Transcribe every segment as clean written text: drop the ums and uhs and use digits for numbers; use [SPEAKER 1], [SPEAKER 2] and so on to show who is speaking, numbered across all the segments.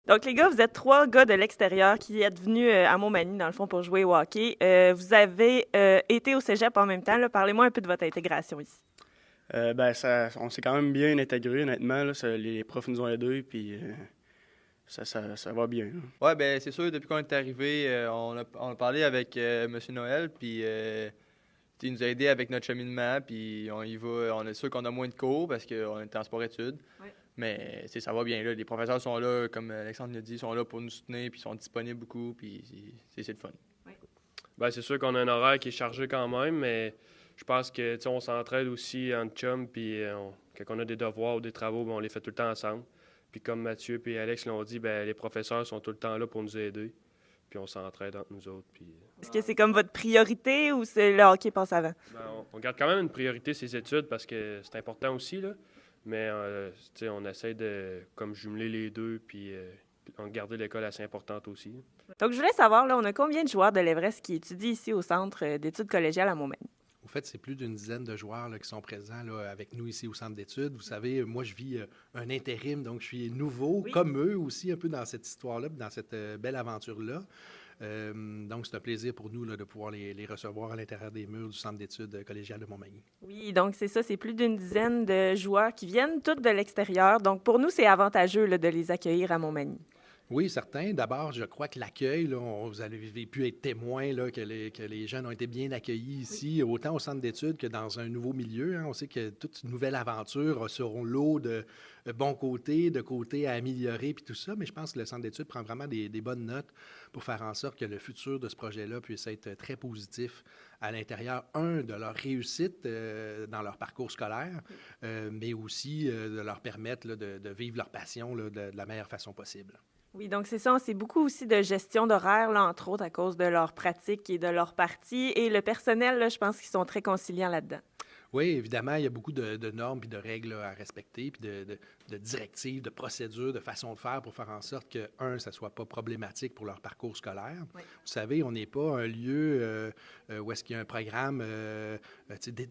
[SPEAKER 1] Donc, les gars, vous êtes 3 gars de l'extérieur qui êtes venus à Montmagny, dans le fond, pour jouer au hockey. Vous avez été au cégep en même temps. Là. Parlez-moi un peu de votre intégration ici.
[SPEAKER 2] On s'est quand même bien intégré, honnêtement. Là, les profs nous ont aidés, puis ça va bien. Là.
[SPEAKER 3] Ouais, ben c'est sûr, depuis qu'on est arrivé, on a parlé avec M. Noël, puis il nous a aidés avec notre cheminement, puis on y va. On est sûr qu'on a moins de cours parce qu'on est en sport-études.
[SPEAKER 1] Ouais.
[SPEAKER 3] Mais ça va bien, là. Les professeurs sont là, comme Alexandre l'a dit, sont là pour nous soutenir, puis sont disponibles beaucoup, puis c'est le fun.
[SPEAKER 4] Ben, c'est sûr qu'on a un horaire qui est chargé quand même, mais je pense que tu sais, on s'entraide aussi en chum, puis quand on a des devoirs ou des travaux, ben, on les fait tout le temps ensemble. Puis comme Mathieu et Alex l'ont dit, ben, les professeurs sont tout le temps là pour nous aider, puis on s'entraide entre nous autres. Puis,
[SPEAKER 1] Est-ce que c'est comme votre priorité ou c'est le hockey passe avant?
[SPEAKER 4] ben, on garde quand même une priorité ses études parce que c'est important aussi, là. Mais tu sais, on essaie de comme jumeler les deux, puis garder l'école assez importante aussi.
[SPEAKER 1] Donc, je voulais savoir, là, on a combien de joueurs de l'Everest qui étudient ici au Centre d'études collégiales à Montmagny?
[SPEAKER 5] Au fait, c'est plus d'une dizaine de joueurs là, qui sont présents là, avec nous ici au centre d'études. Vous savez, moi, je vis un intérim, donc je suis nouveau,
[SPEAKER 1] Oui.
[SPEAKER 5] comme eux aussi, un peu dans cette histoire-là, dans cette belle aventure-là. Donc, c'est un plaisir pour nous là, de pouvoir les recevoir à l'intérieur des murs du centre d'études collégial de Montmagny.
[SPEAKER 1] Oui, donc c'est ça, c'est plus d'une dizaine de joueurs qui viennent tous de l'extérieur. Donc, pour nous, c'est avantageux là, de les accueillir à Montmagny.
[SPEAKER 5] Oui, certain. D'abord, je crois que l'accueil, là, vous avez pu être témoin là, que les jeunes ont été bien accueillis ici, autant au centre d'études que dans un nouveau milieu. Hein. On sait que toute nouvelle aventure seront lot de bons côtés, de côtés à améliorer, puis tout ça. Mais je pense que le centre d'études prend vraiment des bonnes notes pour faire en sorte que le futur de ce projet-là puisse être très positif à l'intérieur, de leur réussite dans leur parcours scolaire, mais aussi de leur permettre là, de vivre leur passion là, de la meilleure façon possible.
[SPEAKER 1] Oui, donc c'est ça, c'est beaucoup aussi de gestion d'horaire, là, entre autres, à cause de leur pratique et de leur partie. Et le personnel, là, je pense qu'ils sont très conciliants là-dedans.
[SPEAKER 5] Oui, évidemment, il y a beaucoup de normes et de règles là, à respecter, puis de directives, de procédures, de façons de faire pour faire en sorte que, ça ne soit pas problématique pour leur parcours scolaire.
[SPEAKER 1] Oui.
[SPEAKER 5] Vous savez, on n'est pas un lieu où est-ce qu'il y a un programme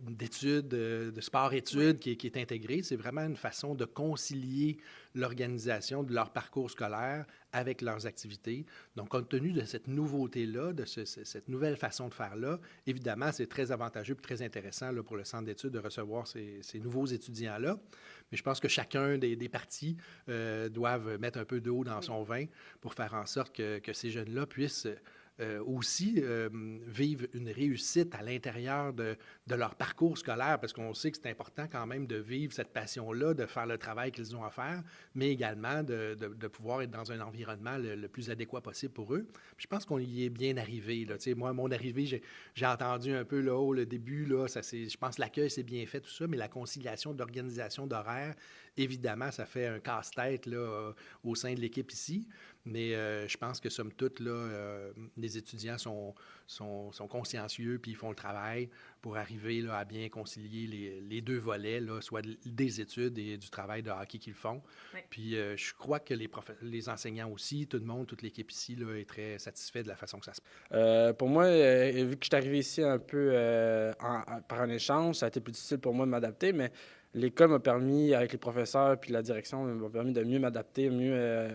[SPEAKER 5] d'études, de sport-études qui est intégré. C'est vraiment une façon de concilier l'organisation de leur parcours scolaire avec leurs activités. Donc, compte tenu de cette nouveauté-là, de cette nouvelle façon de faire-là, évidemment, c'est très avantageux et très intéressant là, pour le centre d'études de recevoir ces nouveaux étudiants-là. Mais je pense que chacun des partis doivent mettre un peu d'eau dans son vin pour faire en sorte que ces jeunes-là puissent aussi vivre une réussite à l'intérieur de leur parcours scolaire, parce qu'on sait que c'est important quand même de vivre cette passion-là, de faire le travail qu'ils ont à faire, mais également de pouvoir être dans un environnement le plus adéquat possible pour eux. Puis je pense qu'on y est bien arrivé. Là. Tu sais, moi, mon arrivée, j'ai entendu un peu là-haut le début, là, je pense que l'accueil c'est bien fait, tout ça, mais la conciliation d'organisation d'horaire, évidemment, ça fait un casse-tête là, au sein de l'équipe ici. Mais je pense que, somme toute, là, les étudiants sont consciencieux puis ils font le travail pour arriver là, à bien concilier les deux volets, là, soit des études et du travail de hockey qu'ils font.
[SPEAKER 1] Oui.
[SPEAKER 5] Puis je crois que les enseignants aussi, tout le monde, toute l'équipe ici là, est très satisfait de la façon que ça se passe.
[SPEAKER 6] Pour moi, vu que je suis arrivé ici un peu par un échange, ça a été plus difficile pour moi de m'adapter, mais l'école m'a permis, avec les professeurs puis la direction, m'a permis de mieux m'adapter, mieux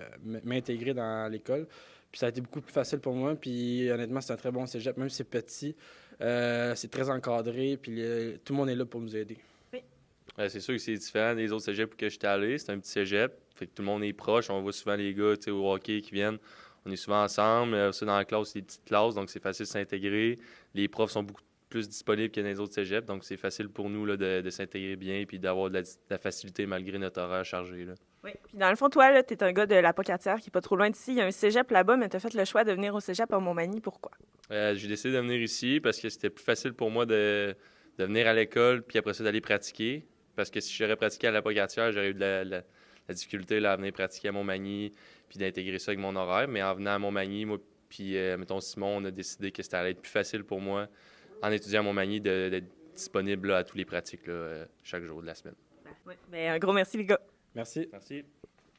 [SPEAKER 6] m'intégrer dans l'école. Puis ça a été beaucoup plus facile pour moi. Puis honnêtement, c'est un très bon cégep, même si c'est petit. C'est très encadré, puis tout le monde est là pour nous aider.
[SPEAKER 7] Ouais, c'est sûr que c'est différent des autres cégeps où j'étais allé. C'est un petit cégep, fait que tout le monde est proche. On voit souvent les gars au hockey qui viennent. On est souvent ensemble. Aussi dans la classe, c'est des petites classes, donc c'est facile de s'intégrer. Les profs sont beaucoup plus disponibles que dans les autres cégeps, donc c'est facile pour nous là, de s'intégrer bien et d'avoir de la facilité malgré notre horaire chargé. Là.
[SPEAKER 1] Oui. Puis dans le fond, toi, tu es un gars de la Pocatière qui est pas trop loin d'ici. Il y a un cégep là-bas, mais tu as fait le choix de venir au cégep à Montmagny. Pourquoi?
[SPEAKER 7] J'ai décidé de venir ici parce que c'était plus facile pour moi de venir à l'école puis après ça d'aller pratiquer. Parce que si j'aurais pratiqué à la Pocatière, j'aurais eu de la difficulté là, à venir pratiquer à Montmagny puis d'intégrer ça avec mon horaire. Mais en venant à Montmagny, moi puis mettons Simon, on a décidé que c'était allait être plus facile pour moi en étudiant à Montmagny d'être disponible là, à tous les pratiques là, chaque jour de la semaine.
[SPEAKER 1] Oui. Mais un gros merci, les gars.
[SPEAKER 6] Merci.
[SPEAKER 7] Merci.